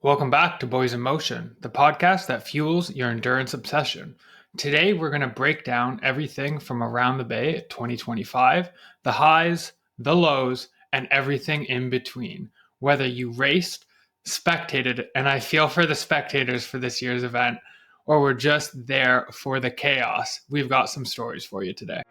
Welcome back to Boys in Motion, the podcast that fuels your endurance obsession. Today, we're going to break down everything from around the Bay 2025, the highs, the lows, and everything in between. Whether you raced, spectated, and I feel for the spectators for this year's event, or were just there for the chaos, we've got some stories for you today.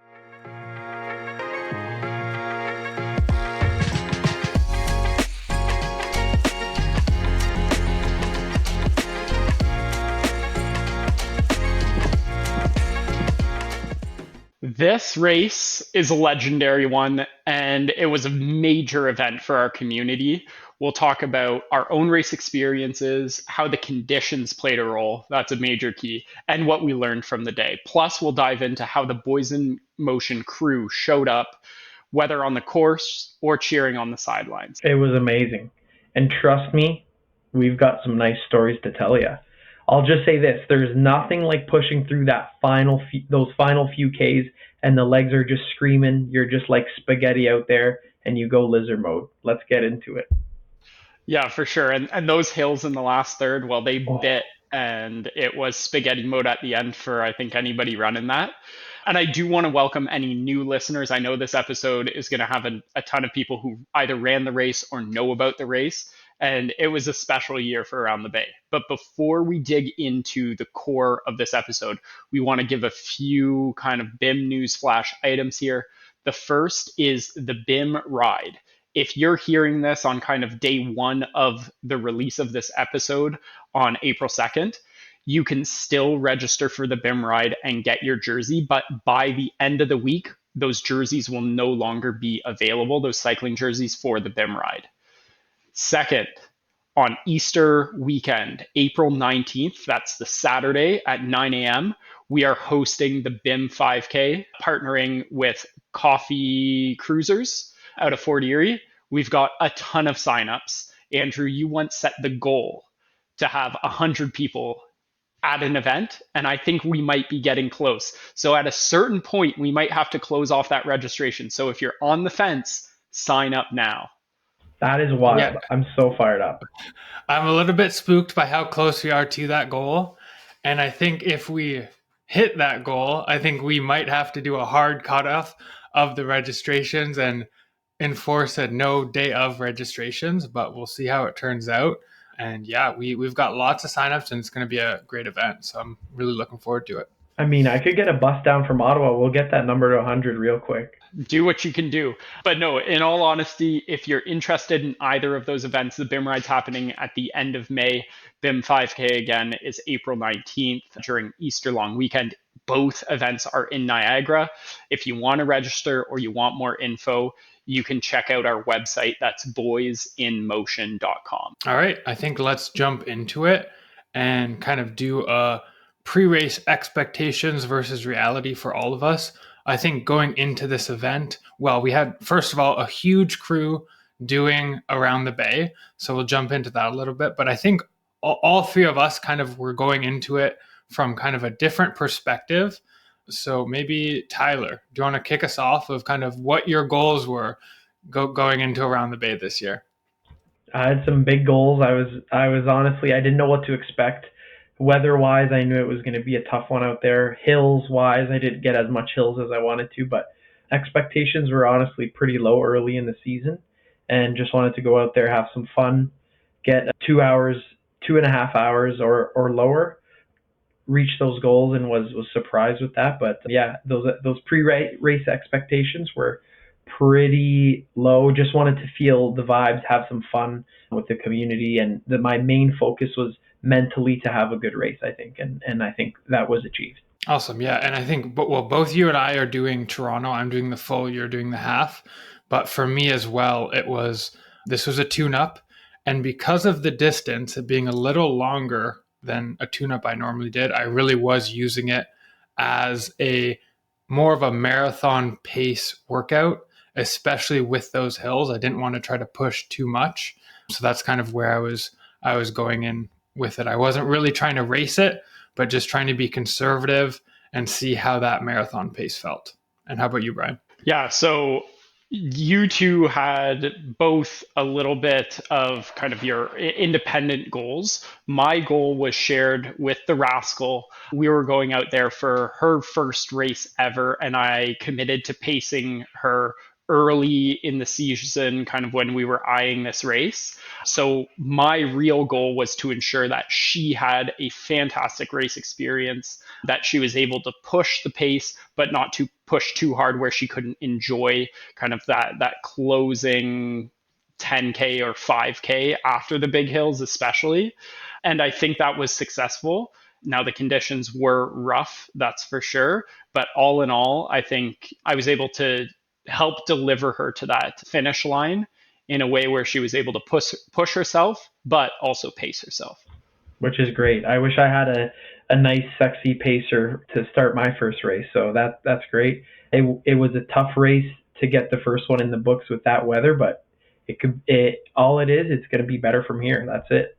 This race is a legendary one, and it was a major event for our community. We'll talk about our own race experiences, how the conditions played a role, that's a major key, and what we learned from the day. Plus, we'll dive into how the Boys in Motion crew showed up, whether on the course or cheering on the sidelines. It was amazing. And trust me, we've got some nice stories to tell you. I'll just say this, there's nothing like pushing through those final few Ks and the legs are just screaming. You're just like spaghetti out there and you go lizard mode. Let's get into it. Yeah, for sure. And those hills in the last third, well, they bit, and it was spaghetti mode at the end for, I think, anybody running that. And I do want to welcome any new listeners. I know this episode is going to have a ton of people who either ran the race or know about the race. And it was a special year for Around the Bay. But before we dig into the core of this episode, we want to give a few kind of BIM news flash items here. The first is the BIM ride. If you're hearing this on kind of day one of the release of this episode on April 2nd, you can still register for the BIM ride and get your jersey. But by the end of the week, those jerseys will no longer be available, those cycling jerseys for the BIM ride. Second, on Easter weekend, April 19th, that's the Saturday at 9 a.m., we are hosting the BIM 5K, partnering with Coffee Cruisers out of Fort Erie. We've got a ton of signups. Andrew, you once set the goal to have 100 people at an event, and I think we might be getting close. So at a certain point, we might have to close off that registration. So if you're on the fence, sign up now. That is wild. Yeah. I'm so fired up. I'm a little bit spooked by how close we are to that goal. And I think if we hit that goal, I think we might have to do a hard cutoff of the registrations and enforce a no day of registrations, but we'll see how it turns out. And yeah, we've got lots of signups and it's going to be a great event. So I'm really looking forward to it. I mean, I could get a bus down from Ottawa. We'll get that number to 100 real quick. Do what you can do. But no, in all honesty, if you're interested in either of those events, the BIM ride's happening at the end of May. BIM 5K again is April 19th during Easter long weekend. Both events are in Niagara. If you want to register or you want more info, you can check out our website. That's boysinmotion.com. All right. I think let's jump into it and kind of do a pre-race expectations versus reality for all of us. I think going into this event, well, we had, first of all, a huge crew doing Around the Bay. So we'll jump into that a little bit. But I think all three of us kind of were going into it from kind of a different perspective. So maybe Tyler, do you want to kick us off of kind of what your goals were going into Around the Bay this year? I had some big goals. I was honestly, I didn't know what to expect. Weather-wise, I knew it was going to be a tough one out there. Hills-wise, I didn't get as much hills as I wanted to, but expectations were honestly pretty low early in the season and just wanted to go out there, have some fun, get 2 hours, 2.5 hours or lower, reach those goals, and was surprised with that. But yeah, those pre-race expectations were pretty low. Just wanted to feel the vibes, have some fun with the community, and my main focus was mentally to have a good race, I think, and I think that was achieved. Awesome. Yeah. And I think, well, both you and I are doing Toronto. I'm doing the full, you're doing the half. But for me as well, this was a tune-up. And because of the distance, it being a little longer than a tune-up I normally did, I really was using it as more of a marathon pace workout, especially with those hills. I didn't want to try to push too much. So that's kind of where I was going in with it. I wasn't really trying to race it, but just trying to be conservative and see how that marathon pace felt. And how about you, Brian? Yeah, so You two had both a little bit of kind of your independent goals. My goal was shared with the Rascal. We were going out there for her first race ever, and I committed to pacing her early in the season, kind of when we were eyeing this race. So my real goal was to ensure that she had a fantastic race experience, that she was able to push the pace, but not to push too hard where she couldn't enjoy kind of that closing 10K or 5K after the big hills, especially. And I think that was successful. Now, the conditions were rough, that's for sure. But all in all, I think I was able to help deliver her to that finish line in a way where she was able to push herself, but also pace herself. which is great. I wish I had a nice, sexy pacer to start my first race. So that's great. It was a tough race to get the first one in the books with that weather, but all it is. It's going to be better from here. That's it.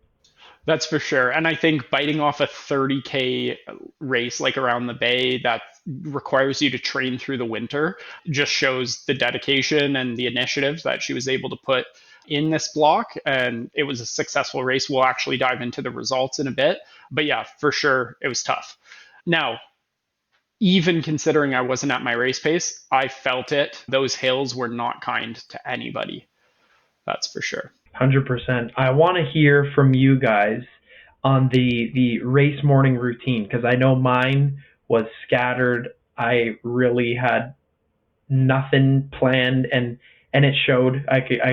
That's for sure. And I think biting off a 30K race like around the bay that requires you to train through the winter just shows the dedication and the initiative that she was able to put in this block. And it was a successful race. We'll actually dive into the results in a bit. But yeah, for sure, it was tough. Now, even considering I wasn't at my race pace, I felt it. Those hills were not kind to anybody. That's for sure. 100%. I want to hear from you guys on the race morning routine because I know mine was scattered. I really had nothing planned, and it showed.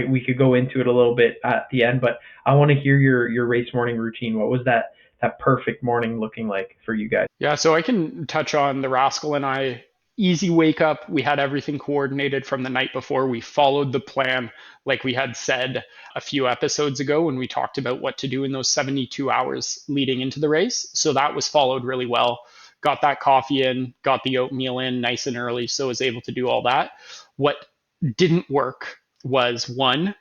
We could go into it a little bit at the end, but I want to hear your race morning routine. What was that perfect morning looking like for you guys? Yeah, so I can touch on the Rascal and I. Easy wake up. We had everything coordinated from the night before. We followed the plan like we had said a few episodes ago when we talked about what to do in those 72 hours leading into the race. So that was followed really well. Got that coffee in, got the oatmeal in nice and early, so was able to do all that. What didn't work was one,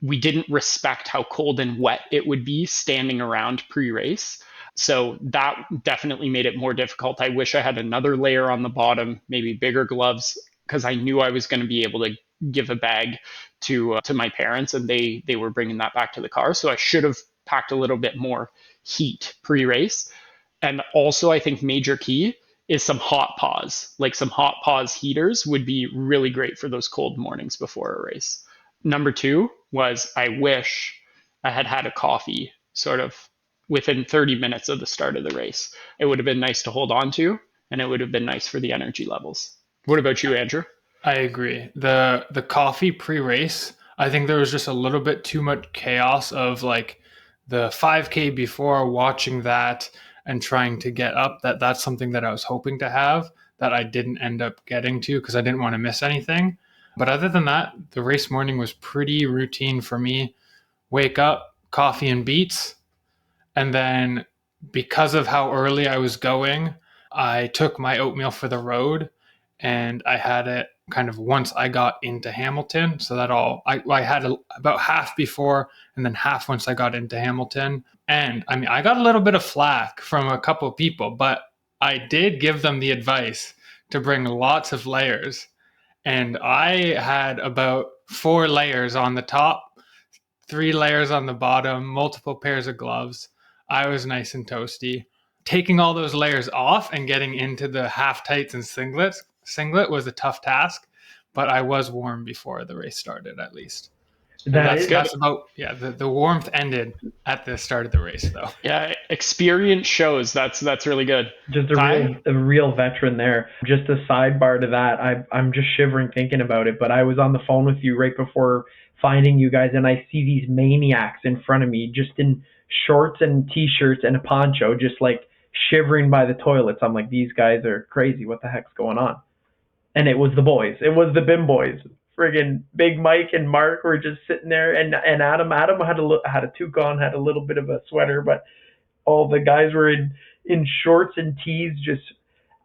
we didn't respect how cold and wet it would be standing around pre-race. So that definitely made it more difficult. I wish I had another layer on the bottom, maybe bigger gloves, because I knew I was going to be able to give a bag to my parents, and they were bringing that back to the car. So I should have packed a little bit more heat pre-race. And also, I think major key is some hot paws. Like some hot paws heaters would be really great for those cold mornings before a race. Number two was I wish I had had a coffee sort of within 30 minutes of the start of the race. It would have been nice to hold on to, and it would have been nice for the energy levels. What about you, Andrew? I agree. The coffee pre-race, I think there was just a little bit too much chaos of like the 5K before watching that and trying to get up. That's something that I was hoping to have that I didn't end up getting to because I didn't want to miss anything. But other than that, the race morning was pretty routine for me. Wake up, coffee and beets, and then because of how early I was going, I took my oatmeal for the road and I had it kind of once I got into Hamilton. So that I had about half before and then half once I got into Hamilton. And I mean, I got a little bit of flack from a couple of people, but I did give them the advice to bring lots of layers. And I had about 4 layers on the top, 3 layers on the bottom, multiple pairs of gloves. I was nice and toasty. Taking all those layers off and getting into the half tights and singlet was a tough task, but I was warm before the race started at least. And That that's is Good. that's about the warmth ended at the start of the race though. Yeah, experience shows. That's really good. just Ty? a real veteran there. Just a sidebar to that, I'm just shivering thinking about it. But I was on the phone with you right before finding you guys, and I see these maniacs in front of me, just in shorts and t-shirts and a poncho, just like shivering by the toilets. I'm like, these guys are crazy. What the heck's going on? And it was the boys. It was the BIM boys. Friggin' Big Mike and Mark were just sitting there, and Adam. Adam had a toque on, had a little bit of a sweater, but all the guys were in shorts and tees, just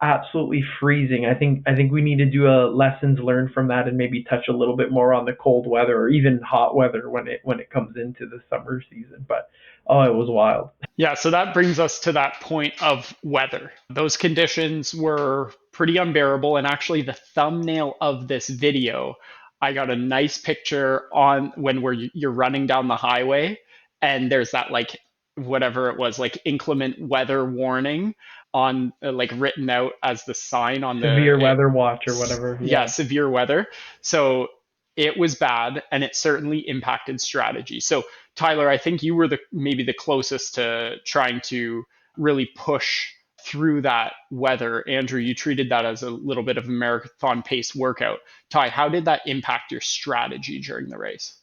absolutely freezing. I think we need to do a lessons learned from that and maybe touch a little bit more on the cold weather or even hot weather when it comes into the summer season. But oh, it was wild. Yeah, so that brings us to that point of weather. Those conditions were pretty unbearable. And actually, the thumbnail of this video, I got a nice picture on when you're running down the highway, and there's that like whatever it was, like inclement weather warning on like written out as the sign on Severe weather watch or whatever. yeah, Yeah. severe weather. So it was bad, and it certainly impacted strategy. So Tyler, I think you were the maybe the closest to trying to really push through that weather. Andrew, you treated that as a little bit of a marathon pace workout. Ty, how did that impact your strategy during the race?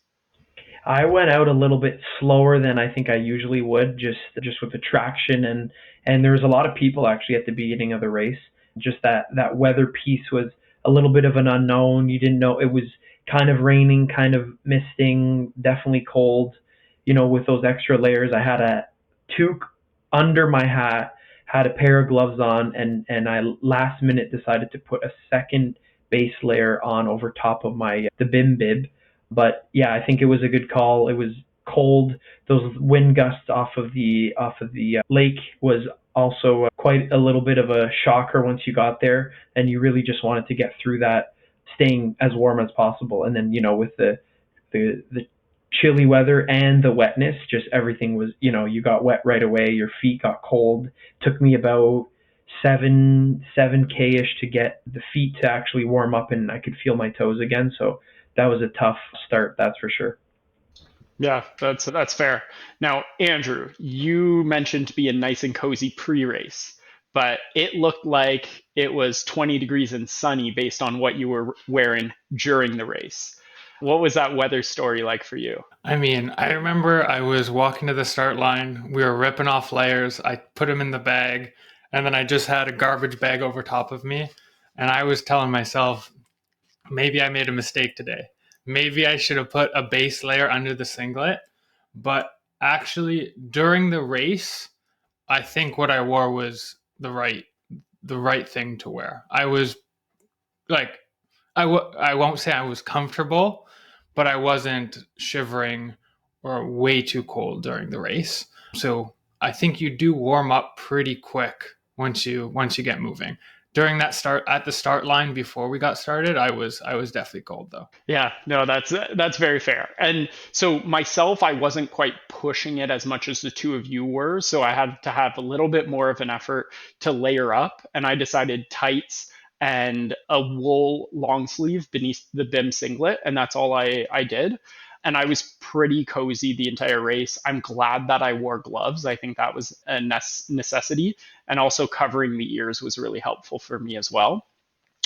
I went out a little bit slower than I think I usually would, just with the traction, and there was a lot of people actually at the beginning of the race. Just that weather piece was a little bit of an unknown. You didn't know it was kind of raining, kind of misting, definitely cold. With those extra layers, I had a toque under my hat, had a pair of gloves on, and I last minute decided to put a second base layer on over top of my the bib. But yeah, I think it was a good call. It was cold. Those wind gusts off of the lake was also quite a little bit of a shocker once you got there, and you really just wanted to get through that, staying as warm as possible. And then with the chilly weather and the wetness, just everything was you got wet right away. Your feet got cold. Took me about seven k ish to get the feet to actually warm up, and I could feel my toes again. So that was a tough start, that's for sure. Yeah, that's fair. Now, Andrew, you mentioned being nice and cozy pre-race, but it looked like it was 20 degrees and sunny based on what you were wearing during the race. What was that weather story like for you? I mean, I remember I was walking to the start line. We were ripping off layers. I put them in the bag, and then I just had a garbage bag over top of me. And I was telling myself, maybe I made a mistake today. Maybe I should have put a base layer under the singlet. But actually, during the race, I think what I wore was the right thing to wear. I was like, I won't say I was comfortable, but I wasn't shivering or way too cold during the race. So I think you do warm up pretty quick once you get moving. During that start at the start line before we got started, I was definitely cold though. Yeah, no, that's very fair. And so myself, I wasn't quite pushing it as much as the two of you were, so I had to have a little bit more of an effort to layer up, and I decided tights and a wool long sleeve beneath the BIM singlet, and that's all I did. And I was pretty cozy the entire race. I'm glad that I wore gloves. I think that was a necessity, and also covering the ears was really helpful for me as well.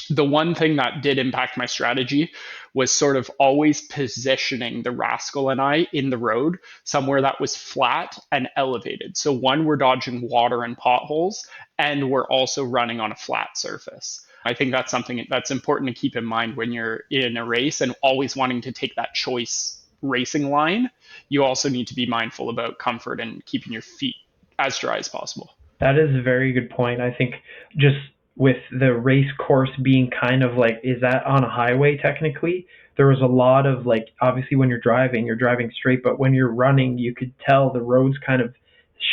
The one thing that did impact my strategy was sort of always positioning the rascal and I in the road somewhere that was flat and elevated. So, one, we're dodging water and potholes, and we're also running on a flat surface. I think that's something that's important to keep in mind when you're in a race and always wanting to take that choice racing line. You also need to be mindful about comfort and keeping your feet as dry as possible. That is a very good point. I think just with the race course being kind of like, is that on a highway technically? There was a lot of like, obviously when you're driving straight, but when you're running, you could tell the roads kind of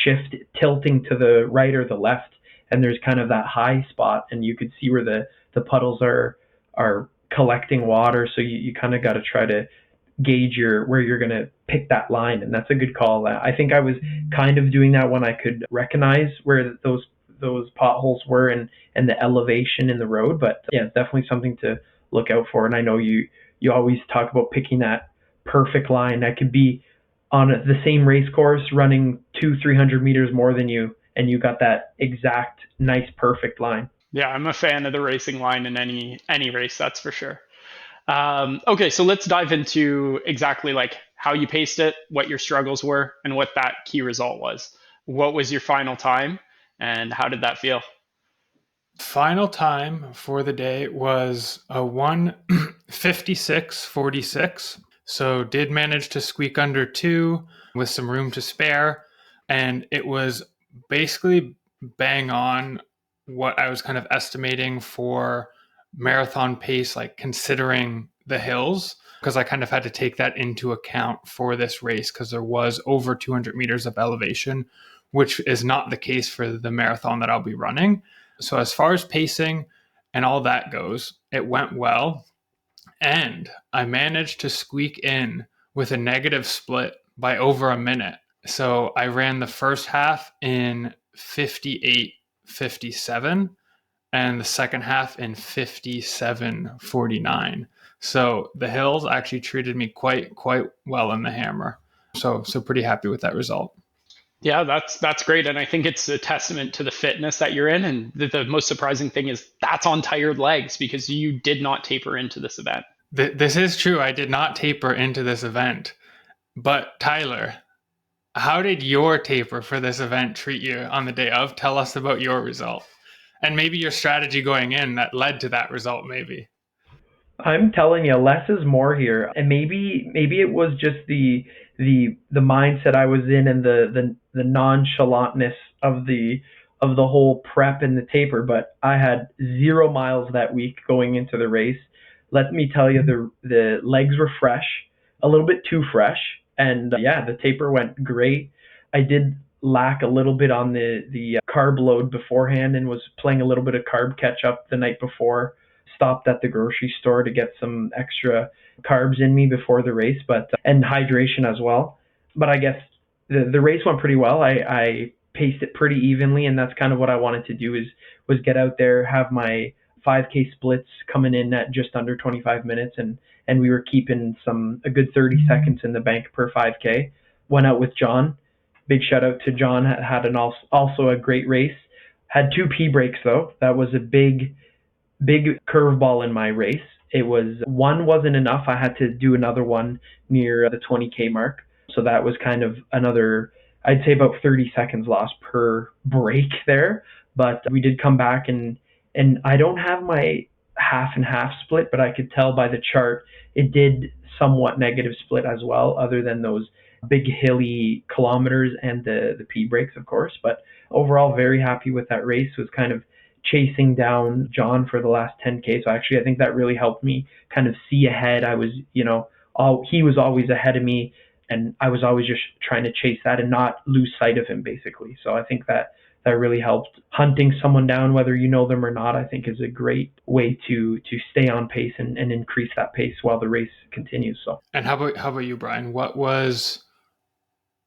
shift, tilting to the right or the left, and there's kind of that high spot, and you could see where the puddles are collecting water. So you kind of got to try to gauge where you're going to pick that line, and that's a good call. I think I was kind of doing that when I could recognize where those potholes were and the elevation in the road. But yeah, it's definitely something to look out for. And I know you always talk about picking that perfect line that could be on the same race course running 200-300 meters more than you, and you got that exact nice perfect line. Yeah, I'm a fan of the racing line in any race, that's for sure. Okay, so let's dive into exactly like how you paced it, what your struggles were, and what that key result was. What was your final time, and how did that feel? Final time for the day was a 1:56:46. So did manage to squeak under 2 with some room to spare, and it was basically bang on what I was kind of estimating for marathon pace, like considering the hills, because I kind of had to take that into account for this race because there was over 200 meters of elevation, which is not the case for the marathon that I'll be running. So as far as pacing and all that goes, it went well. And I managed to squeak in with a negative split by over a minute. So I ran the first half in 58:57 and the second half in 57:49. So the hills actually treated me quite well in the hammer. So pretty happy with that result. Yeah, that's great, and I think it's a testament to the fitness that you're in. And the most surprising thing is that's on tired legs because you did not taper into this event. This is true. I did not taper into this event. But Tyler, how did your taper for this event treat you on the day of? Tell us about your result. And maybe your strategy going in that led to that result, maybe. I'm telling you, less is more here, and maybe it was just the mindset I was in and the nonchalantness of the whole prep and the taper. But I had 0 miles that week going into the race. Let me tell you, the legs were fresh, a little bit too fresh, and yeah, the taper went great. I did lack a little bit on the carb load beforehand and was playing a little bit of carb catch up the night before. Stopped at the grocery store to get some extra carbs in me before the race, but and hydration as well. But I guess the race went pretty well. I paced it pretty evenly, and that's kind of what I wanted to do is was get out there, have my 5K splits coming in at just under 25 minutes, and we were keeping a good 30 seconds in the bank per 5K. Went out with John. Big shout out to John. Had also a great race. Had two P breaks though. That was a big curveball in my race. It was one wasn't enough. I had to do another one near the 20K mark. So that was kind of another, I'd say about 30 seconds lost per break there. But we did come back and I don't have my half and half split, but I could tell by the chart it did somewhat negative split as well, other than those big hilly kilometers and the P breaks, of course. But overall, very happy with that race. Was kind of chasing down John for the last 10K. So actually, I think that really helped me kind of see ahead. I was, he was always ahead of me, and I was always just trying to chase that and not lose sight of him, basically. So I think that really helped. Hunting someone down, whether you know them or not, I think is a great way to stay on pace and increase that pace while the race continues. So. And how about you, Brian? What was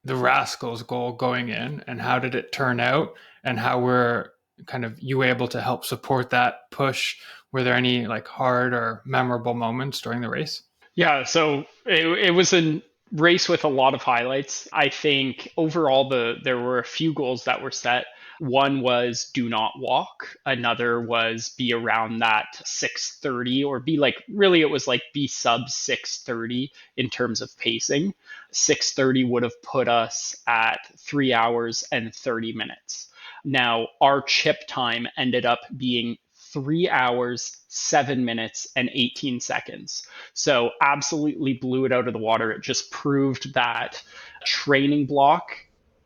the Rascals' goal going in, and how did it turn out? And how were kind of you able to help support that push? Were there any like hard or memorable moments during the race? Yeah, so it was a race with a lot of highlights. I think overall there were a few goals that were set. One was do not walk. Another was be around that 6:30 or be like really it was like be sub 6:30 in terms of pacing. 6:30 would have put us at 3 hours and 30 minutes. Now, our chip time ended up being 3 hours, 7 minutes, and 18 seconds. So, absolutely blew it out of the water. It just proved that training block,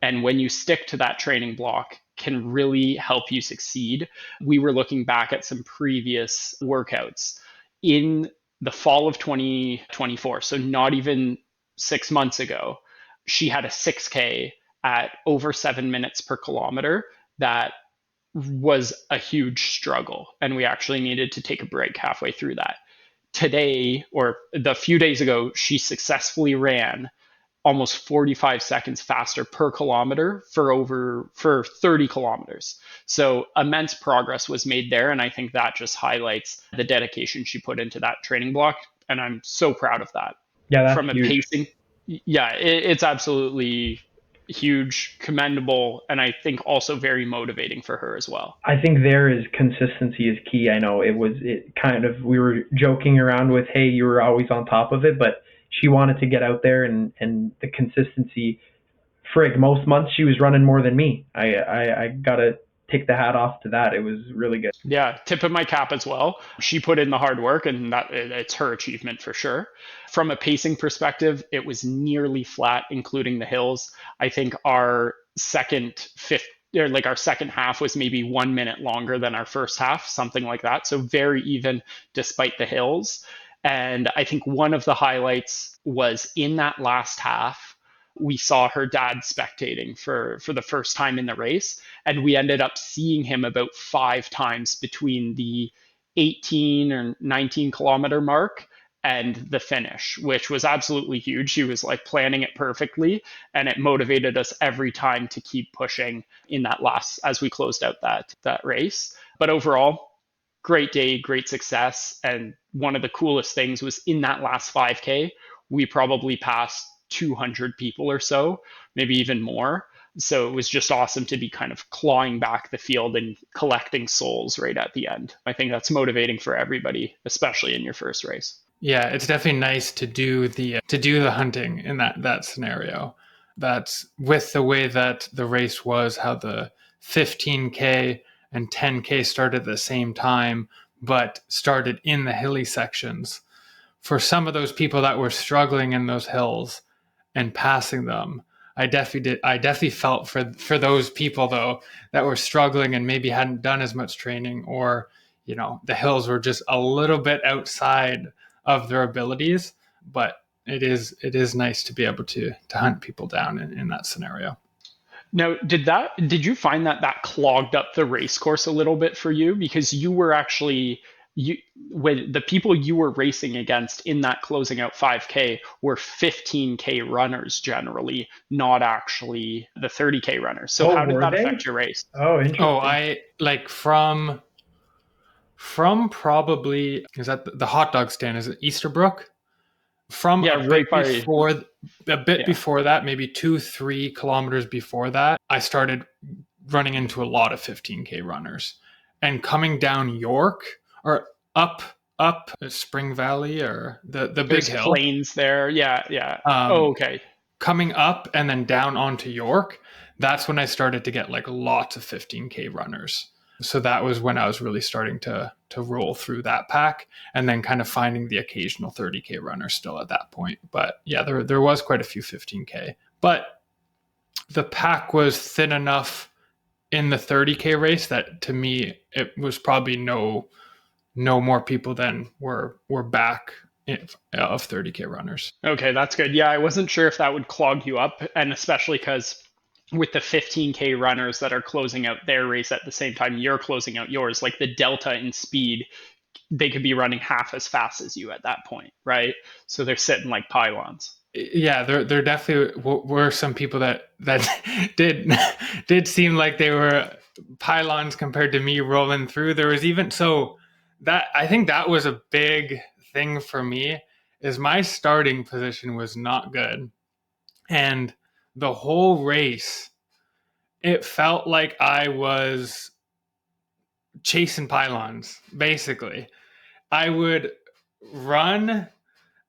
and when you stick to that training block, can really help you succeed. We were looking back at some previous workouts in the fall of 2024, so not even 6 months ago. She had a 6K at over 7 minutes per kilometer that was a huge struggle. And we actually needed to take a break halfway through that. Today, or the few days ago, she successfully ran almost 45 seconds faster per kilometer for 30 kilometers. So immense progress was made there. And I think that just highlights the dedication she put into that training block. And I'm so proud of that. Yeah, that's From a huge. pacing, yeah, it's absolutely huge, commendable, and I think also very motivating for her as well. I think there is consistency is key. I know we were joking around with, hey, you were always on top of it, but she wanted to get out there and the consistency. Frig, most months she was running more than me. I gotta take the hat off to that. It was really good. Yeah, tip of my cap as well. She put in the hard work, and that it's her achievement for sure. From a pacing perspective, it was nearly flat, including the hills. I think our second half was maybe 1 minute longer than our first half, something like that. So very even despite the hills. And I think one of the highlights was in that last half, we saw her dad spectating for the first time in the race. And we ended up seeing him about 5 times between the 18 or 19 kilometer mark and the finish, which was absolutely huge. She was like planning it perfectly, and it motivated us every time to keep pushing in that last as we closed out that race. But overall, great day, great success. And one of the coolest things was in that last 5K, we probably passed 200 people or so, maybe even more. So it was just awesome to be kind of clawing back the field and collecting souls right at the end. I think that's motivating for everybody, especially in your first race. Yeah, it's definitely nice to do the hunting in that scenario. That's with the way that the race was, how the 15K and 10K started at the same time, but started in the hilly sections. For some of those people that were struggling in those hills and passing them, I definitely felt for those people though that were struggling and maybe hadn't done as much training, or the hills were just a little bit outside of their abilities. But it is nice to be able to hunt people down in that scenario. Now, did you find that clogged up the race course a little bit for you, because you were actually you when the people you were racing against in that closing out 5K were 15K runners generally, not actually the 30K runners. So Oh, how did were that affect they? your race? Oh, Oh, interesting. I like from probably, is that the hot dog stand, is it Easterbrook? From Yeah, right by a bit yeah. before that, maybe 2-3 kilometers before that, I started running into a lot of 15K runners. And coming down York, or up Spring Valley, or the big There's hill, planes there. Yeah, yeah. Oh, um okay. coming up and then down onto York, that's when I started to get like lots of 15K runners. So that was when I was really starting to roll through that pack, and then kind of finding the occasional 30K runner still at that point. But yeah, there was quite a few 15K. But the pack was thin enough in the 30K race that to me it was probably no more people than were back of 30K runners. Okay, that's good. Yeah, I wasn't sure if that would clog you up, and especially because with the 15K runners that are closing out their race at the same time you're closing out yours, like the delta in speed, they could be running half as fast as you at that point, right? So they're sitting like pylons. Yeah, there definitely were some people that did did seem like they were pylons compared to me rolling through. There was even so that I think that was a big thing for me, is my starting position was not good, and the whole race it felt like I was chasing pylons. Basically, I would run,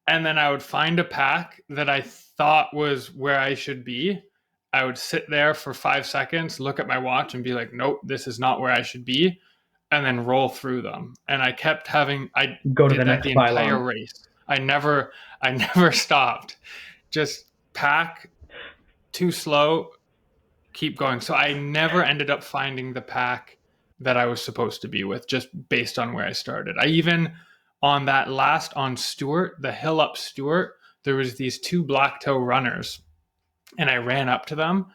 and then I would find a pack that I thought was where I should be. I would sit there for 5 seconds, look at my watch, and be like, nope, this is not where I should be, and then roll through them. And I Go to the did that next the entire pylon. race. I never stopped. Just pack too slow, keep going. So I never ended up finding the pack that I was supposed to be with, just based on where I started. I even on that last on Stewart, the hill up Stewart, there was these two blacktail runners, and I ran up to them,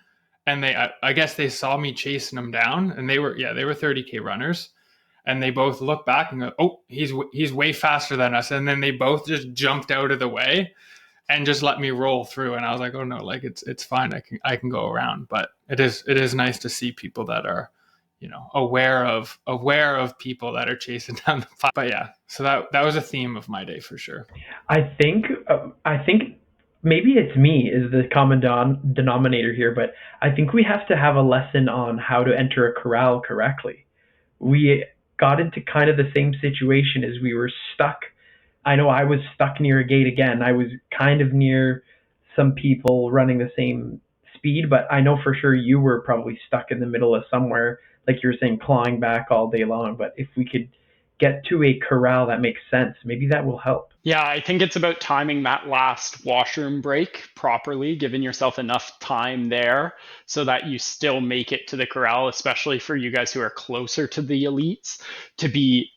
and I guess they saw me chasing them down, and they were 30K runners, and they both looked back and go, oh, he's way faster than us, and then they both just jumped out of the way and just let me roll through. And I was like, oh no, like it's fine. I can go around. But it is nice to see people that are, aware of people that are chasing down the fight. But yeah, so that was a theme of my day for sure. I think maybe it's me is the common denominator here, but I think we have to have a lesson on how to enter a corral correctly. We got into kind of the same situation as we were stuck. I know I was stuck near a gate again. I was kind of near some people running the same speed, but I know for sure you were probably stuck in the middle of somewhere, like you were saying, clawing back all day long. But if we could get to a corral that makes sense, maybe that will help. Yeah, I think it's about timing that last washroom break properly, giving yourself enough time there so that you still make it to the corral, especially for you guys who are closer to the elites, to be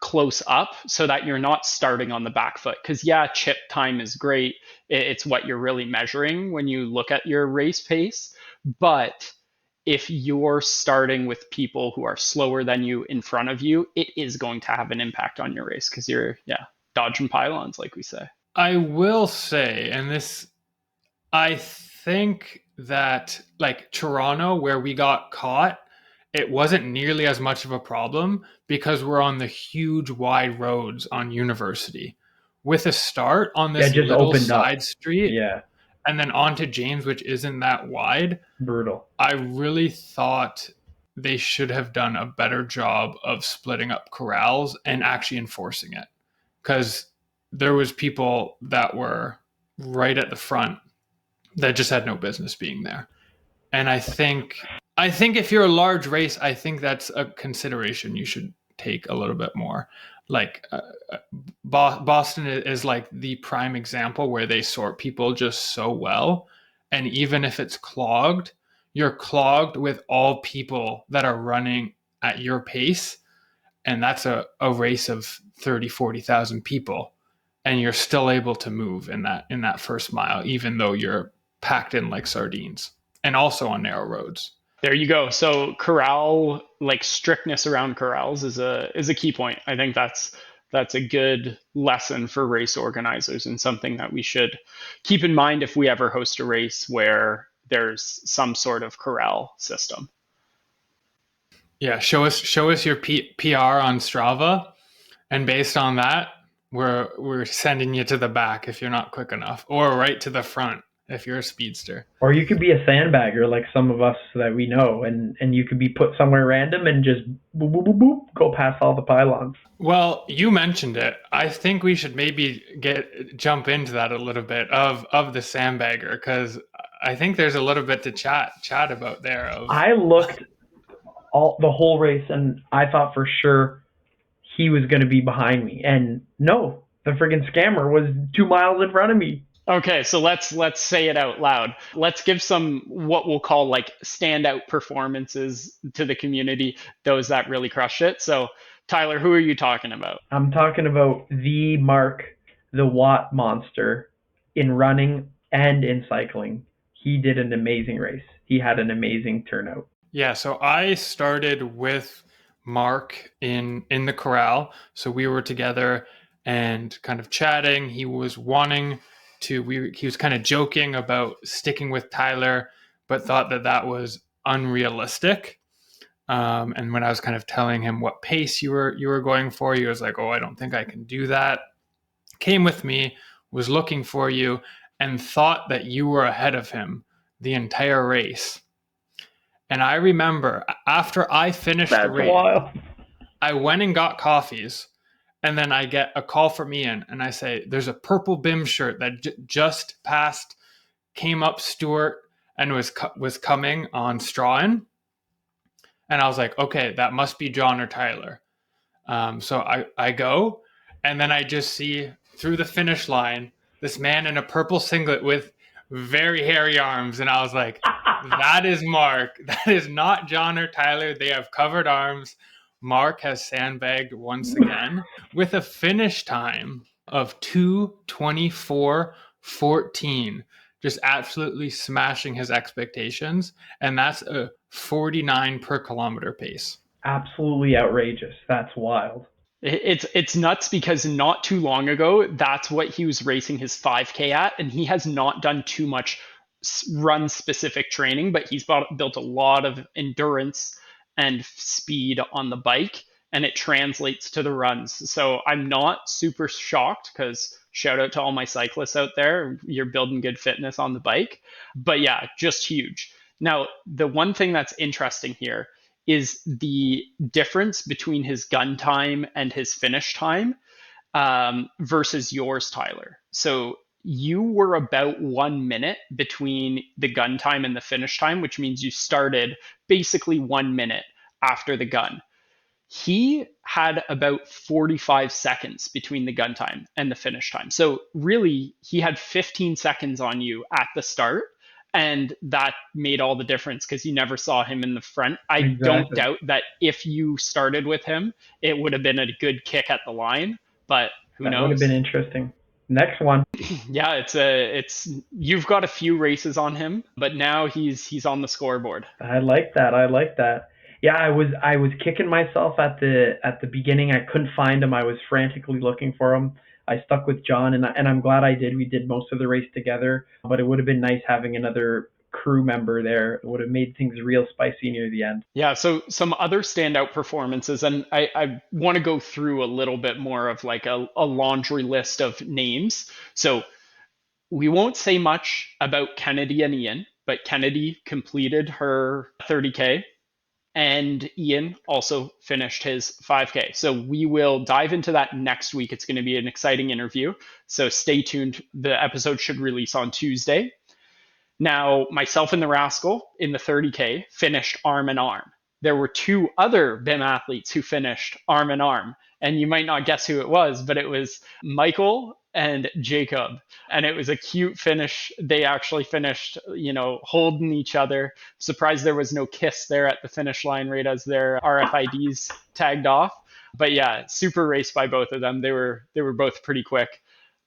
close up so that you're not starting on the back foot. Because, yeah, chip time is great. It's what you're really measuring when you look at your race pace. But if you're starting with people who are slower than you in front of you, it is going to have an impact on your race because you're, yeah, dodging pylons, like we say. I will say, and this, I think that like Toronto, where we got caught, it wasn't nearly as much of a problem because we're on the huge wide roads on University. With a start on Yeah, this it just little opened up. side street Yeah, and then onto James, which isn't that wide, brutal. I really thought they should have done a better job of splitting up corrals and actually enforcing it. Because there was people that were right at the front that just had no business being there. And I think if you're a large race, I think that's a consideration you should take a little bit more. Like Boston is like the prime example where they sort people just so well, and even if it's clogged, you're clogged with all people that are running at your pace, and that's a race of 30-40,000 people, and you're still able to move in that first mile even though you're packed in like sardines and also on narrow roads. There you go. So corral, like strictness around corrals, is a key point. I think that's a good lesson for race organizers and something that we should keep in mind if we ever host a race where there's some sort of corral system. Yeah, show us your PR on Strava, and based on that, we're sending you to the back if you're not quick enough, or right to the front if you're a speedster. Or you could be a sandbagger like some of us that we know, and you could be put somewhere random and just boop, boop, boop, boop, go past all the pylons. Well, you mentioned it. I think we should maybe jump into that a little bit of the sandbagger, because I think there's a little bit to chat about there. I looked the whole race, and I thought for sure he was going to be behind me, and no, the friggin' scammer was 2 miles in front of me. Okay, so let's say it out loud. Let's give some what we'll call like standout performances to the community, those that really crushed it. So Tyler, who are you talking about? I'm talking about the Mark, the Watt monster, in running and in cycling. He did an amazing race. He had an amazing turnout. Yeah, so I started with Mark in the corral. So we were together and kind of chatting. He was wanting he was kind of joking about sticking with Tyler, but thought that was unrealistic. And when I was kind of telling him what pace you were going for, he was like, "Oh, I don't think I can do that." Came with me, was looking for you, and thought that you were ahead of him the entire race. And I remember after I finished the race, wild. I went and got coffees, and then I get a call from Ian, and I say, "There's a purple BIM shirt that just passed, came up Stewart, and was coming on Strawn." And I was like, "Okay, that must be John or Tyler." So I go, and then I just see through the finish line this man in a purple singlet with very hairy arms, and I was like, "That is Mark. That is not John or Tyler. They have covered arms." Mark has sandbagged once again with a finish time of 2:24:14, just absolutely smashing his expectations, and that's a 49 per kilometer pace. Absolutely outrageous. That's wild. It's nuts because not too long ago, that's what he was racing his 5K at, and he has not done too much run specific training, but he's built a lot of endurance and speed on the bike, and it translates to the runs. So I'm not super shocked, because shout out to all my cyclists out there, you're building good fitness on the bike. But yeah, just huge. Now, the one thing that's interesting here is the difference between his gun time and his finish time versus yours, Tyler. So you were about 1 minute between the gun time and the finish time, which means you started basically 1 minute after the gun. He had about 45 seconds between the gun time and the finish time. So really, he had 15 seconds on you at the start. And that made all the difference because you never saw him in the front. I don't doubt that if you started with him, it would have been a good kick at the line, but who knows? That would have been interesting. Next one. Yeah, it's you've got a few races on him, but now he's on the scoreboard. I like that. Yeah, I was kicking myself at the beginning. I couldn't find him. I was frantically looking for him. I stuck with John, and I'm glad I did. We did most of the race together, but it would have been nice having another crew member there. It would have made things real spicy near the end. Yeah, so some other standout performances, and I want to go through a little bit more of like a laundry list of names. So we won't say much about Kennedy and Ian, but Kennedy completed her 30K and Ian also finished his 5K. So we will dive into that next week. It's going to be an exciting interview. So stay tuned. The episode should release on Tuesday. Now, myself and the Rascal in the 30K finished arm in arm. There were two other BIM athletes who finished arm in arm. And you might not guess who it was, but it was Michael and Jacob. And it was a cute finish. They actually finished, holding each other. Surprised there was no kiss there at the finish line right as their RFIDs tagged off. But yeah, super race by both of them. They were both pretty quick.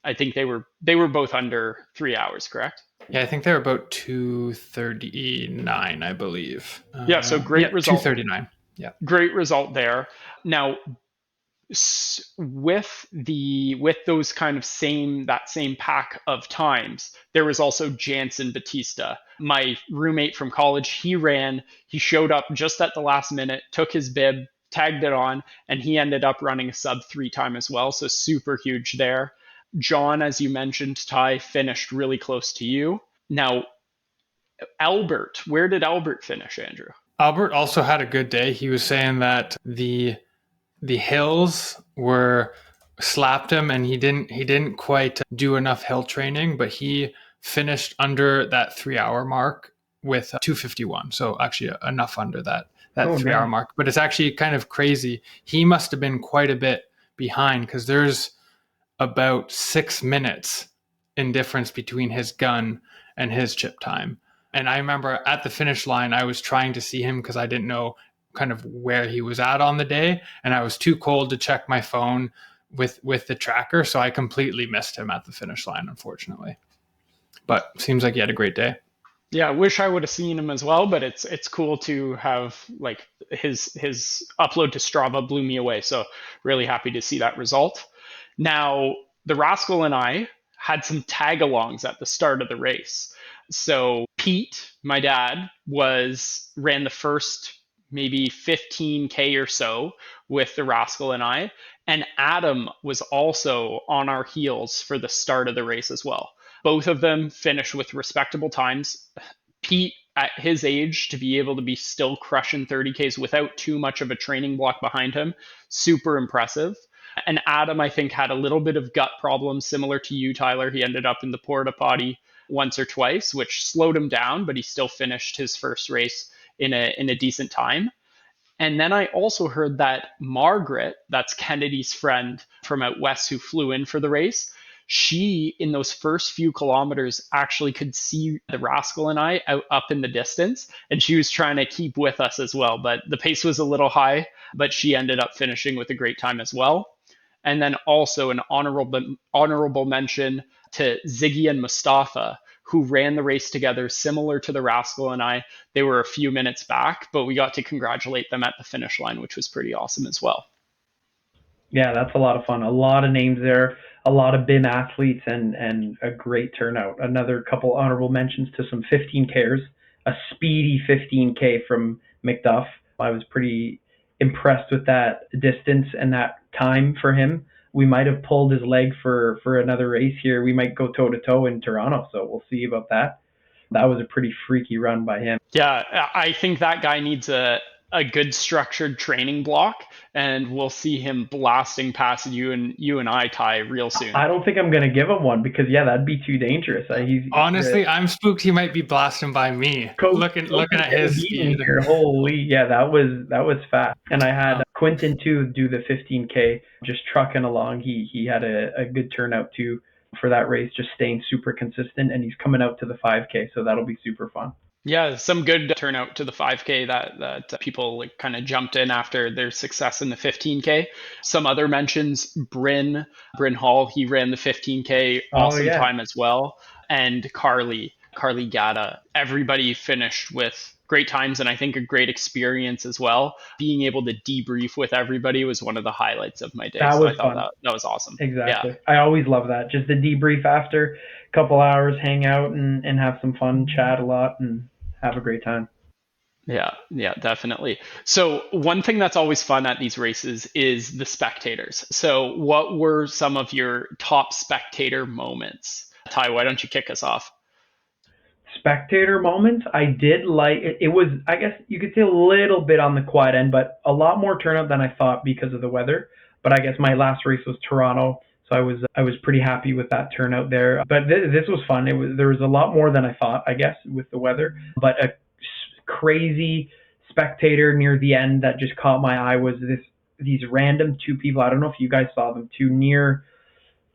I think they were both under 3 hours, correct? Yeah, I think they're about 2:39, I believe. Yeah, so great result. 2:39. Yeah. Great result there. Now, with those kind of same pack of times, there was also Jansen Batista, my roommate from college. He showed up just at the last minute, took his bib, tagged it on, and he ended up running a sub-3 time as well. So super huge there. John, as you mentioned, Ty, finished really close to you. Now, Albert, where did Albert finish, Andrew? Albert also had a good day. He was saying that the hills were slapped him, and he didn't quite do enough hill training, but he finished under that 3 hour mark with 2:51. So actually enough under that 3 hour mark. But it's actually kind of crazy. He must have been quite a bit behind because there's about 6 minutes in difference between his gun and his chip time. And I remember at the finish line, I was trying to see him because I didn't know kind of where he was at on the day. And I was too cold to check my phone with the tracker. So I completely missed him at the finish line, unfortunately. But seems like he had a great day. Yeah, I wish I would have seen him as well, but it's cool to have like his upload to Strava blew me away. So really happy to see that result. Now, the Rascal and I had some tag-alongs at the start of the race. So Pete, my dad, ran the first maybe 15K or so with the Rascal and I. And Adam was also on our heels for the start of the race as well. Both of them finished with respectable times. Pete, at his age, to be able to be still crushing 30Ks without too much of a training block behind him, super impressive. And Adam, I think, had a little bit of gut problems similar to you, Tyler. He ended up in the porta potty once or twice, which slowed him down, but he still finished his first race in a decent time. And then I also heard that Margaret, that's Kennedy's friend from out west who flew in for the race, she, in those first few kilometers, actually could see the Rascal and I up in the distance, and she was trying to keep with us as well. But the pace was a little high, but she ended up finishing with a great time as well. And then also an honorable mention to Ziggy and Mustafa, who ran the race together, similar to the Rascal and I. They were a few minutes back, but we got to congratulate them at the finish line, which was pretty awesome as well. Yeah, that's a lot of fun. A lot of names there, a lot of BIM athletes, and a great turnout. Another couple honorable mentions to some 15Kers, a speedy 15K from McDuff. I was pretty impressed with that distance and that time for him. We might have pulled his leg for another race here. We might go toe-to-toe in Toronto, so we'll see about that. That was a pretty freaky run by him. Yeah, I think that guy needs a good structured training block, and we'll see him blasting past you and I, Ty, real soon. I don't think I'm going to give him one because, yeah, that'd be too dangerous. Honestly, I'm spooked he might be blasting by me. Looking at his speed. Holy, yeah, that was fast. And I had Quentin, too, do the 15K, just trucking along. He had a good turnout, too, for that race, just staying super consistent, and he's coming out to the 5K, so that'll be super fun. Yeah, some good turnout to the 5K that people like kind of jumped in after their success in the 15K. Some other mentions, Bryn Hall, he ran the 15K, awesome time as well. And Carly Gatta. Everybody finished with great times, and I think a great experience as well. Being able to debrief with everybody was one of the highlights of my day. That So was I thought fun. that was awesome. Yeah. Exactly. I always love that. Just the debrief after a couple hours, hang out and have some fun, chat a lot, and have a great time. Yeah, definitely. So one thing that's always fun at these races is the spectators. So what were some of your top spectator moments? Ty, why don't you kick us off? Spectator moments, I did like it. It was, I guess you could say, a little bit on the quiet end, but a lot more turnout than I thought because of the weather. But I guess my last race was Toronto, so I was pretty happy with that turnout there. But this was fun. There was a lot more than I thought, I guess, with the weather. But a crazy spectator near the end that just caught my eye was these random two people. I don't know if you guys saw them, two near,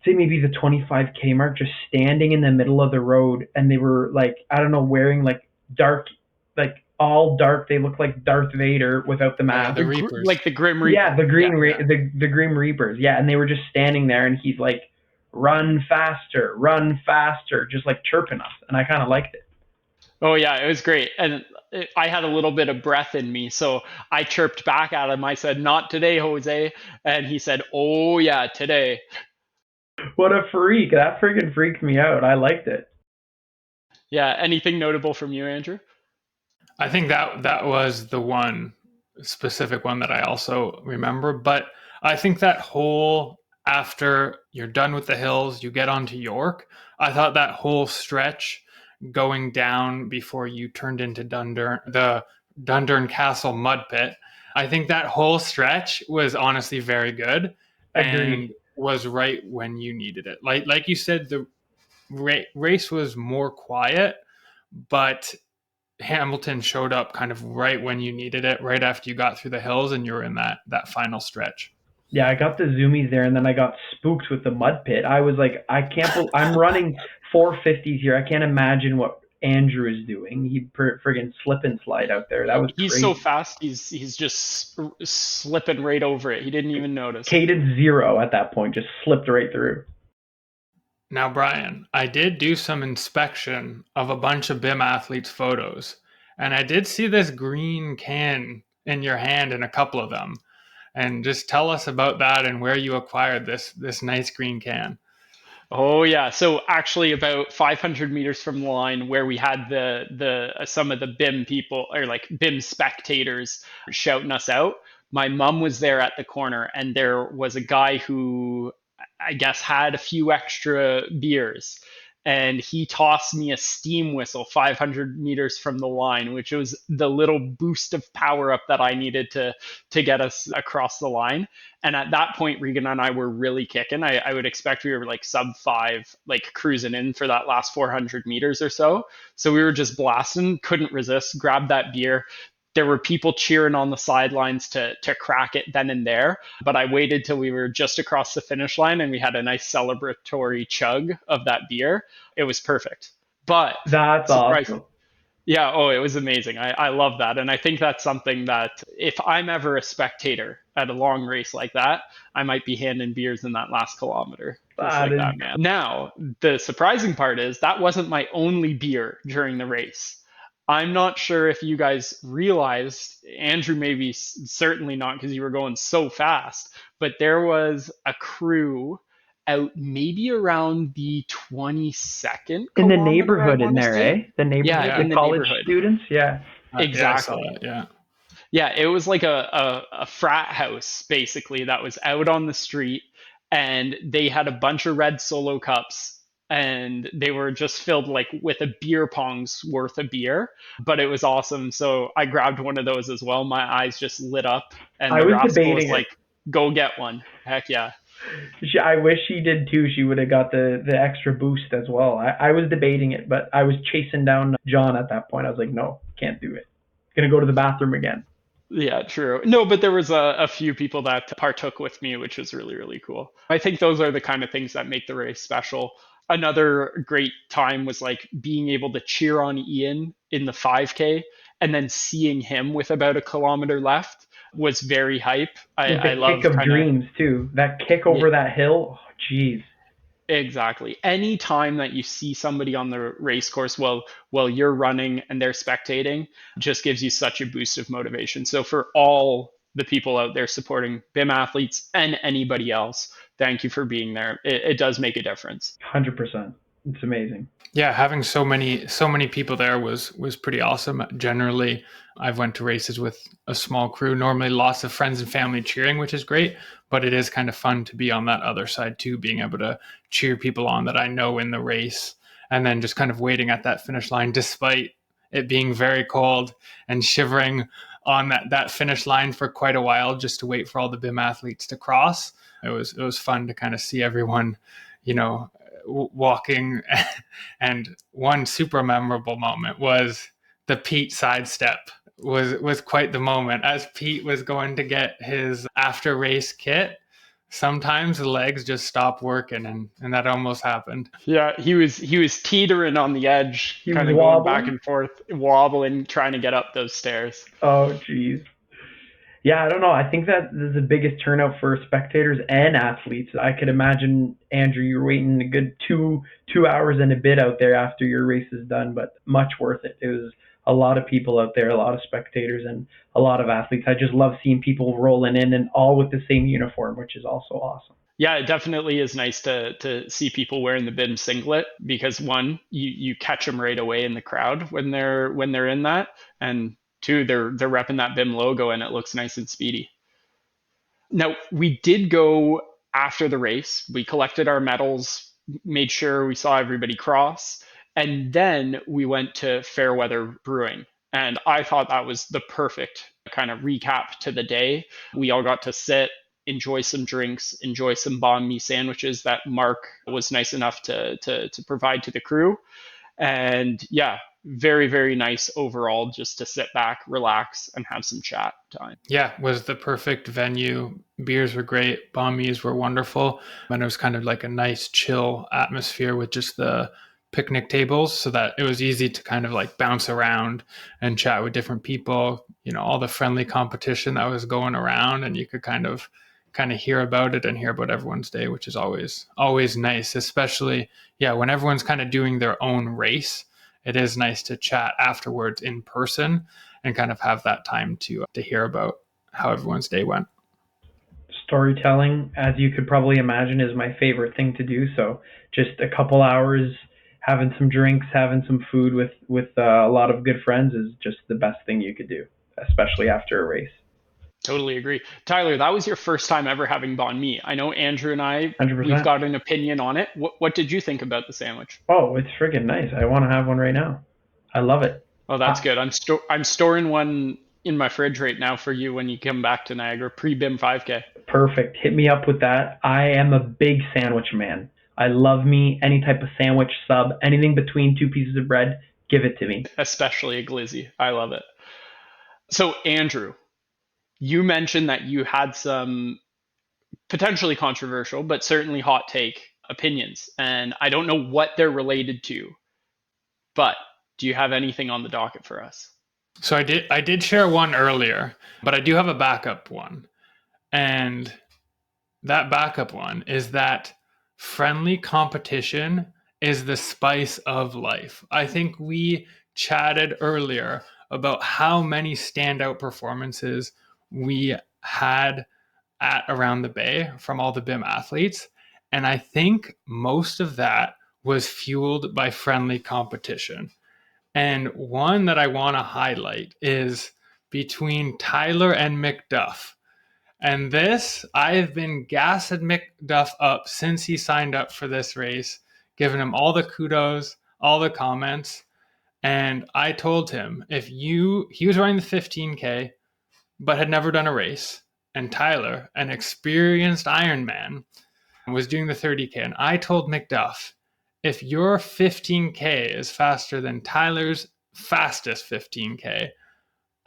say, maybe the 25K mark, just standing in the middle of the road, and they were like, I don't know, wearing like dark, like all dark. They looked like Darth Vader without the Yeah, mask. the Reapers. Like the Grim Yeah, Reaper. Yeah. the Grim Reapers. Yeah, and they were just standing there, and he's like, run faster," just like chirping us, and I kind of liked it. Oh yeah, it was great. And I had a little bit of breath in me, so I chirped back at him. I said, "Not today, Jose." And he said, "Oh yeah, today." What a freak! That freaking freaked me out. I liked it. Yeah, anything notable from you, Andrew? I think that was the one specific one that I also remember. But I think that whole, after you're done with the hills, you get onto York. I thought that whole stretch going down before you turned into the Dundurn Castle mud pit. I think that whole stretch was honestly very good and Agreed. was right when you needed it. Like you said, the race was more quiet, but Hamilton showed up kind of right when you needed it, right after you got through the hills and you were in that final stretch. Yeah, I got the zoomies there, and then I got spooked with the mud pit. I was like, I can't. I'm running 450s here. I can't imagine what Andrew is doing. He friggin' slip and slide out there. That was He's so crazy. fast. He's just slipping right over it. He didn't even notice. Cadence zero at that point, just slipped right through. Now, Brian, I did do some inspection of a bunch of BIM athletes' photos, and I did see this green can in your hand in a couple of them. And just tell us about that and where you acquired this nice green can. Oh yeah. So actually, about 500 meters from the line, where we had the some of the BIM people or like BIM spectators shouting us out, my mom was there at the corner, and there was a guy who I guess had a few extra beers, and he tossed me a steam whistle 500 meters from the line, which was the little boost of power up that I needed to get us across the line. And at that point, Regan and I were really kicking. I would expect we were like sub 5, like cruising in for that last 400 meters or so. So we were just blasting, couldn't resist, grabbed that beer. There were people cheering on the sidelines to crack it then and there. But I waited till we were just across the finish line and we had a nice celebratory chug of that beer. It was perfect. But That's surprise, awesome. yeah, oh, it was amazing. I love that. And I think that's something that if I'm ever a spectator at a long race like that, I might be handing beers in that last kilometer, just That like is that, man. Now, the surprising part is that wasn't my only beer during the race. I'm not sure if you guys realized, Andrew, maybe certainly not because you were going so fast, but there was a crew out maybe around the 22nd in the kilometer, I neighborhood in want to there, say. eh? The Yeah, neighborhood, Yeah, the in the college neighborhood. students. Yeah. yeah, I saw Exactly. that. Yeah. Yeah, it was like a frat house basically that was out on the street, and they had a bunch of red solo cups, and they were just filled like with a beer pong's worth of beer. But it was awesome. So I grabbed one of those as well. My eyes just lit up, and I the was rascal was debating it. like, "Go get one." Heck yeah. I wish she did too. She would have got the extra boost as well. I was debating it, but I was chasing down John at that point. I was like, no, can't do it. Gonna go to the bathroom again. Yeah, true. No, but there was a few people that partook with me, which was really, really cool. I think those are the kind of things that make the race special. Another great time was like being able to cheer on Ian in the 5K and then seeing him with about a kilometer left was very hype. With I the kick love of kind of, dreams too. That kick yeah, over that hill. Oh, jeez. Exactly. Any time that you see somebody on the race course while you're running and they're spectating just gives you such a boost of motivation. So for all the people out there supporting BIM athletes and anybody else, thank you for being there. It does make a difference. 100%. It's amazing. Yeah, having so many people there was pretty awesome. Generally, I've went to races with a small crew, normally lots of friends and family cheering, which is great, but it is kind of fun to be on that other side too, being able to cheer people on that I know in the race, and then just kind of waiting at that finish line despite it being very cold and shivering on that finish line for quite a while just to wait for all the BIM athletes to cross. It was fun to kind of see everyone, you know, walking. And one super memorable moment was the Pete sidestep. Was quite the moment as Pete was going to get his after race kit. Sometimes the legs just stop working, and that almost happened. Yeah, he was teetering on the edge, He was kind of going back wobbling. and forth, wobbling, trying to get up those stairs. Oh, jeez. Yeah, I don't know. I think that this is the biggest turnout for spectators and athletes. I could imagine, Andrew, you're waiting a good two hours and a bit out there after your race is done, but much worth it. It was a lot of people out there, a lot of spectators, and a lot of athletes. I just love seeing people rolling in and all with the same uniform, which is also awesome. Yeah, it definitely is nice to see people wearing the BIM singlet because one, you catch them right away in the crowd when they're in that, and two, they're repping that BIM logo and it looks nice and speedy. Now, we did go after the race. We collected our medals, made sure we saw everybody cross, and then we went to Fairweather Brewing. And I thought that was the perfect kind of recap to the day. We all got to sit, enjoy some drinks, enjoy some banh mi sandwiches that Mark was nice enough to provide to the crew. And yeah, very, very nice overall just to sit back, relax, and have some chat time. Yeah, was the perfect venue. Beers were great, bombies were wonderful, and it was kind of like a nice chill atmosphere with just the picnic tables, so that it was easy to kind of like bounce around and chat with different people. All the friendly competition that was going around, and you could kind of hear about it and hear about everyone's day, which is always nice, especially yeah when everyone's kind of doing their own race. It is nice to chat afterwards in person and kind of have that time to hear about how everyone's day went. Storytelling, as you could probably imagine, is my favorite thing to do. So just a couple hours having some drinks, having some food with a lot of good friends is just the best thing you could do, especially after a race. Totally agree. Tyler, that was your first time ever having banh mi. I know Andrew and we've 100%. got an opinion on it. What did you think about the sandwich? Oh, it's freaking nice. I want to have one right now. I love it. Oh, that's good. I'm storing one in my fridge right now for you when you come back to Niagara pre-BIM 5K, Perfect. Hit me up with that. I am a big sandwich man. I love me any type of sandwich, sub, anything between two pieces of bread, give it to me. especially a glizzy. I love it. So, Andrew, you mentioned that you had some potentially controversial, but certainly hot take opinions, and I don't know what they're related to, but do you have anything on the docket for us? So I did share one earlier, but I do have a backup one. And that backup one is that friendly competition is the spice of life. I think we chatted earlier about how many standout performances we had at around the bay from all the BIM athletes. And I think most of that was fueled by friendly competition. And one that I want to highlight is between Tyler and McDuff. And this, I've been gassing McDuff up since he signed up for this race, giving him all the kudos, all the comments. And I told him he was running the 15K, but had never done a race. And Tyler, an experienced Ironman, was doing the 30K. And I told McDuff, if your 15K is faster than Tyler's fastest 15K,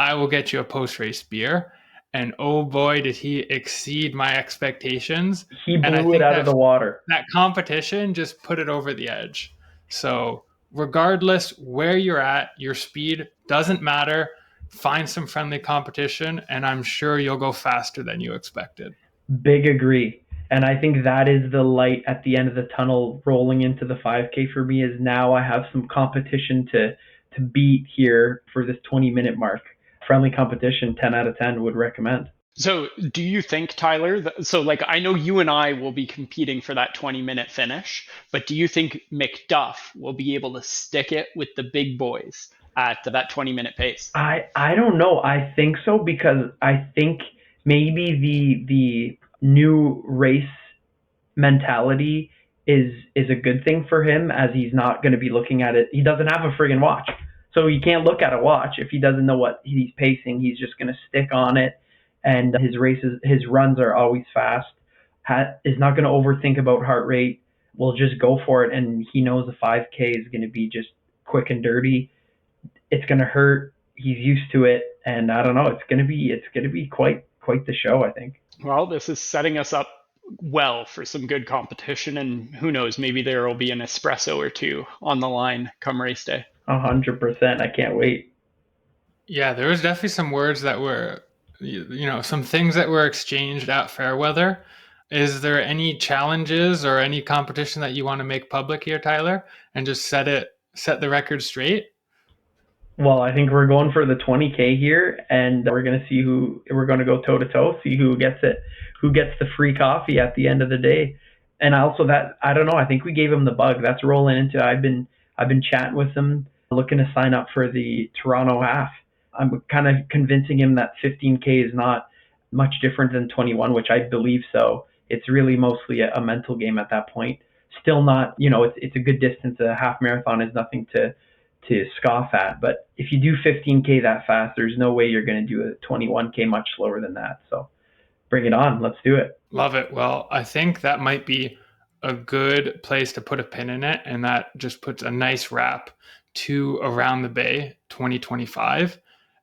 I will get you a post race beer. And oh boy, did he exceed my expectations. He And I blew it think out of the water. that competition just put it over the edge. So, regardless where you're at, your speed doesn't matter. Find some friendly competition, and I'm sure you'll go faster than you expected. Big agree. And I think that is the light at the end of the tunnel rolling into the 5K for me, is now I have some competition to beat here for this 20-minute mark. Friendly competition, 10 out of 10 would recommend. So, do you think, Tyler, so like I know you and I will be competing for that 20-minute finish, but do you think McDuff will be able to stick it with the big boys at that 20-minute pace? I don't know. I think so, because I think maybe the new race mentality is a good thing for him, as he's not going to be looking at it. He doesn't have a friggin' watch, so he can't look at a watch if he doesn't know what he's pacing. He's just going to stick on it, and his runs are always fast. Is not going to overthink about heart rate. Will just go for it, and he knows the 5K is going to be just quick and dirty. It's going to hurt. He's used to it, and I don't know. It's going to be quite the show, I think. Well, this is setting us up well for some good competition, and who knows, maybe there will be an espresso or two on the line come race day. 100%. I can't wait. Yeah, there was definitely some words that were, some things that were exchanged at Fairweather. Is there any challenges or any competition that you want to make public here, Tyler, and just set the record straight? Well, I think we're going for the 20K here, and we're going to see we're going to go toe to toe, see who gets it, who gets the free coffee at the end of the day. And also, that, I don't know, I think we gave him the bug. That's rolling into, I've been chatting with him, looking to sign up for the Toronto half. I'm kind of convincing him that 15K is not much different than 21, which I believe so. It's really mostly a mental game at that point. Still not, it's a good distance. A half marathon is nothing to scoff at. But if you do 15K that fast, there's no way you're going to do a 21K much slower than that. So bring it on. Let's do it. Love it. Well, I think that might be a good place to put a pin in it. And that just puts a nice wrap to Around the Bay 2025.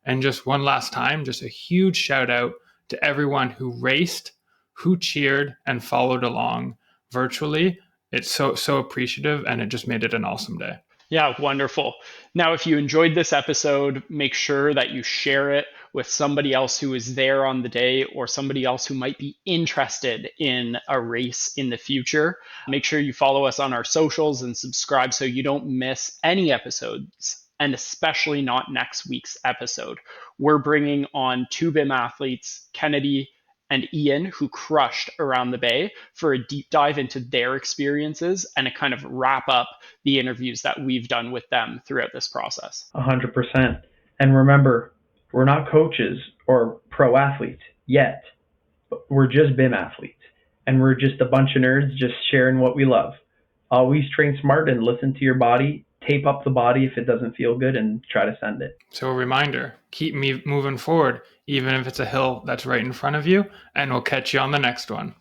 And just one last time, just a huge shout out to everyone who raced, who cheered, and followed along virtually. It's so appreciative, and it just made it an awesome day. Yeah, wonderful. Now, if you enjoyed this episode, make sure that you share it with somebody else who is there on the day, or somebody else who might be interested in a race in the future. Make sure you follow us on our socials and subscribe so you don't miss any episodes, and especially not next week's episode. We're bringing on two BIM athletes, Kennedy and Ian, who crushed Around the Bay, for a deep dive into their experiences and a kind of wrap up the interviews that we've done with them throughout this process. 100%. And remember, we're not coaches or pro athletes yet, but we're just BIM athletes. And we're just a bunch of nerds just sharing what we love. Always train smart and listen to your body. Tape up the body if it doesn't feel good, and try to send it. So a reminder, keep me moving forward, even if it's a hill that's right in front of you, and we'll catch you on the next one.